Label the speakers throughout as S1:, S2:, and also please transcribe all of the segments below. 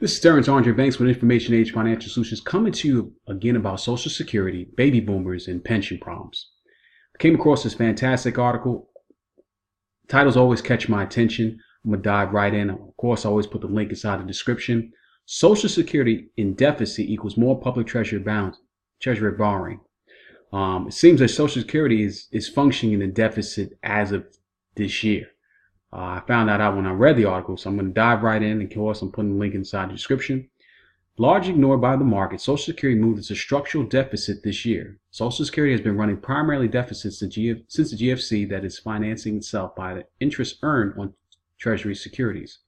S1: This is Terrence Andre Banks with Information Age Financial Solutions coming to you again about Social Security, baby boomers, and pension problems. I came across this fantastic article. Titles always catch my attention. I'm going to dive right in. Of course, I always put the link inside the description. Social Security in deficit equals more public treasury borrowing. It seems that Social Security is functioning in a deficit as of this year. I found that out when I read the article, so I'm going to dive right in. And of course, I'm putting the link inside the description. Largely ignored by the market, Social Security moved into structural deficit this year. Social Security has been running primarily deficits since the GFC that is financing itself by the interest earned on Treasury securities.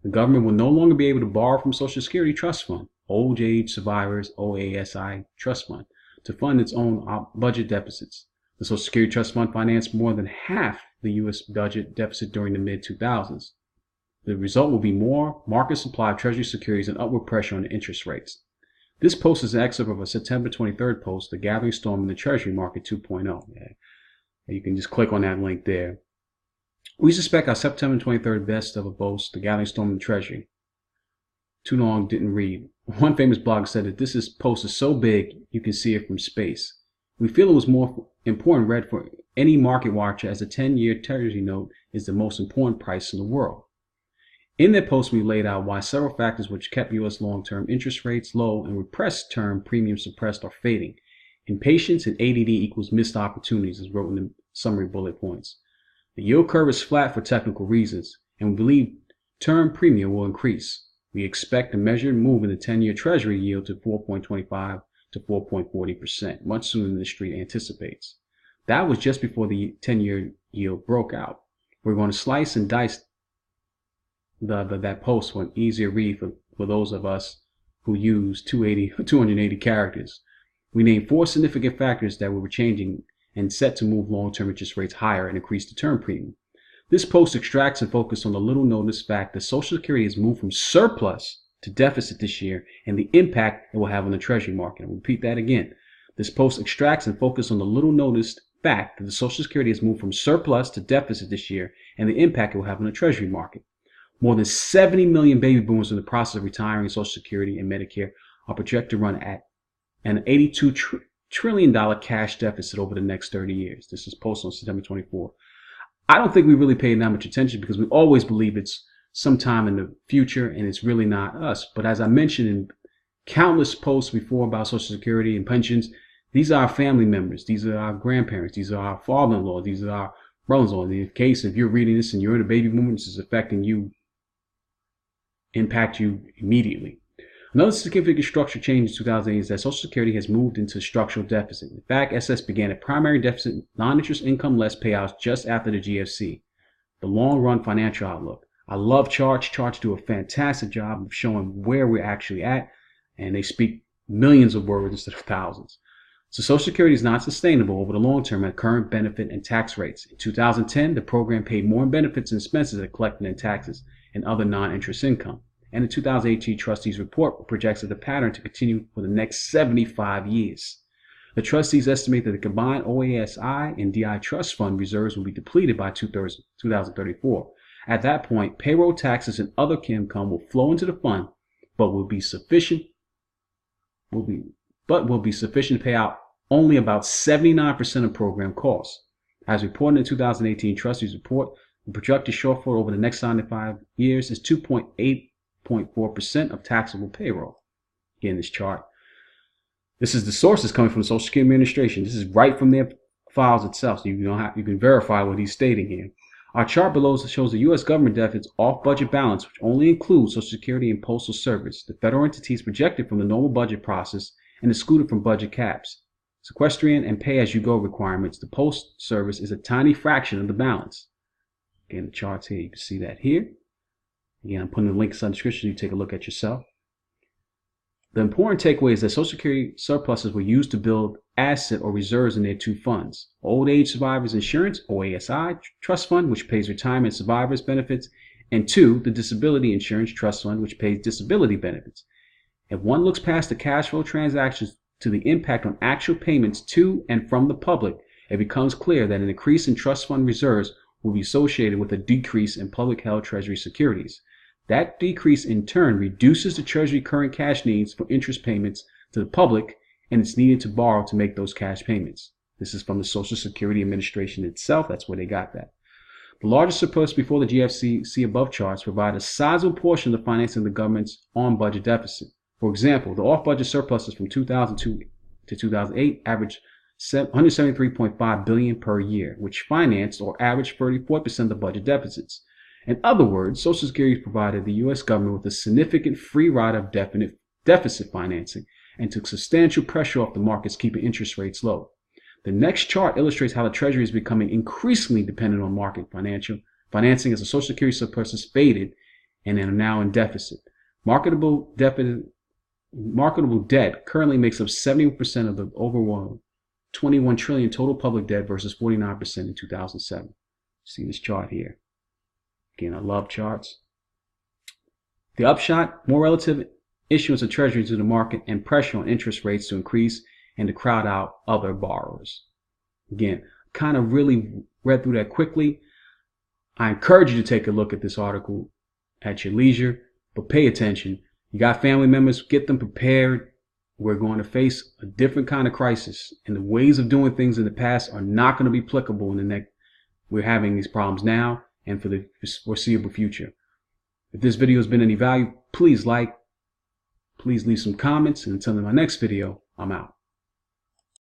S1: The government will no longer be able to borrow from Social Security Trust Fund, Old Age Survivors OASI Trust Fund, to fund its own budget deficits. The Social Security Trust Fund financed more than half the U.S. budget deficit during the mid-2000s. The result will be more market supply of Treasury securities and upward pressure on the interest rates. This post is an excerpt of a September 23rd post, The Gathering Storm in the Treasury Market 2.0. You can just click on that link there. We suspect our September 23rd best of a post, The Gathering Storm in the Treasury. Too long, didn't read. One famous blogger said that this post is so big you can see it from space. We feel it was more important read for any market watcher as a 10-year Treasury note is the most important price in the world. In that post, we laid out why several factors which kept U.S. long-term interest rates low and repressed term premiums suppressed are fading. Impatience and ADD equals missed opportunities, as wrote in the summary bullet points. The yield curve is flat for technical reasons, and we believe term premium will increase. We expect a measured move in the 10-year Treasury yield to 4.25 to 4.40%, much sooner than the street anticipates. That was just before the 10-year yield broke out. We're going to slice and dice that post for an easier read for those of us who use 280 characters. We named 4 significant factors that were changing and set to move long-term interest rates higher and increase the term premium. This post extracts and focuses on the little noticed fact that Social Security has moved from surplus to deficit this year and the impact it will have on the Treasury market. I'll repeat that again. This post extracts and focuses on the little noticed fact that the Social Security has moved from surplus to deficit this year and the impact it will have on the Treasury market. More than 70 million baby boomers in the process of retiring Social Security and Medicare are projected to run at an $82 trillion cash deficit over the next 30 years. This is posted on September 24. I don't think we really pay that much attention because we always believe it's sometime in the future and it's really not us. But as I mentioned in countless posts before about Social Security and pensions, these are our family members. These are our grandparents. These are our father-in-law. These are our brothers-in-law. In the case, if you're reading this and you're in a baby boomer, this is affecting you, impact you immediately. Another significant structural change in 2008 is that Social Security has moved into structural deficit. In fact, SS began a primary deficit, non-interest income less payouts just after the GFC. The long-run financial outlook. I love charts. Charts do a fantastic job of showing where we're actually at, and they speak millions of words instead of thousands. So Social Security is not sustainable over the long term at current benefit and tax rates. In 2010, the program paid more in benefits and expenses than collected in taxes and other non-interest income. And the 2018 trustees report projects the pattern to continue for the next 75 years. The trustees estimate that the combined OASI and DI trust fund reserves will be depleted by 2034. At that point, payroll taxes and other income will flow into the fund, but will be sufficient to pay out only about 79% of program costs. As reported in the 2018 trustees report, the projected shortfall over the next 95 years is 2.8% of taxable payroll. Again, this chart. This is the sources coming from the Social Security Administration. This is right from their files itself, so you can verify what he's stating here. Our chart below shows the U.S. government deficit's off-budget balance, which only includes Social Security and Postal Service, the federal entities projected from the normal budget process and excluded from budget caps. Sequestrian and pay-as-you-go requirements, the Postal Service is a tiny fraction of the balance. Again, the charts here, you can see that here. Again, I'm putting the links in the description so you take a look at yourself. The important takeaway is that Social Security surpluses were used to build asset or reserves in their 2 funds. Old Age Survivors Insurance, OASI, Trust Fund, which pays retirement survivors benefits, and 2, the Disability Insurance Trust Fund, which pays disability benefits. If one looks past the cash flow transactions to the impact on actual payments to and from the public, it becomes clear that an increase in trust fund reserves will be associated with a decrease in public held Treasury securities. That decrease in turn reduces the Treasury current cash needs for interest payments to the public, and it's needed to borrow to make those cash payments. This is from the Social Security Administration itself. That's where they got that. The largest surplus before the GFC, see above charts, provide a sizable portion of the financing of the government's on-budget deficit. For example, the off-budget surpluses from 2002 to 2008 averaged $173.5 billion per year, which financed or averaged 34% of the budget deficits. In other words, Social Security provided the U.S. government with a significant free ride of deficit financing and took substantial pressure off the markets, keeping interest rates low. The next chart illustrates how the Treasury is becoming increasingly dependent on market financing as the Social Security surpluses faded and are now in deficit. Marketable debt currently makes up 70% of the overall 21 trillion total public debt versus 49% in 2007. See this chart here. Again, I love charts. The upshot, more relative issuance of treasuries to the market and pressure on interest rates to increase and to crowd out other borrowers. Again, kind of really read through that quickly. I encourage you to take a look at this article at your leisure, but pay attention. You got family members, get them prepared. We're going to face a different kind of crisis, and the ways of doing things in the past are not going to be applicable in the next. We're having these problems now and for the foreseeable future. If this video has been any value, please like, please leave some comments, and until my next video, I'm out.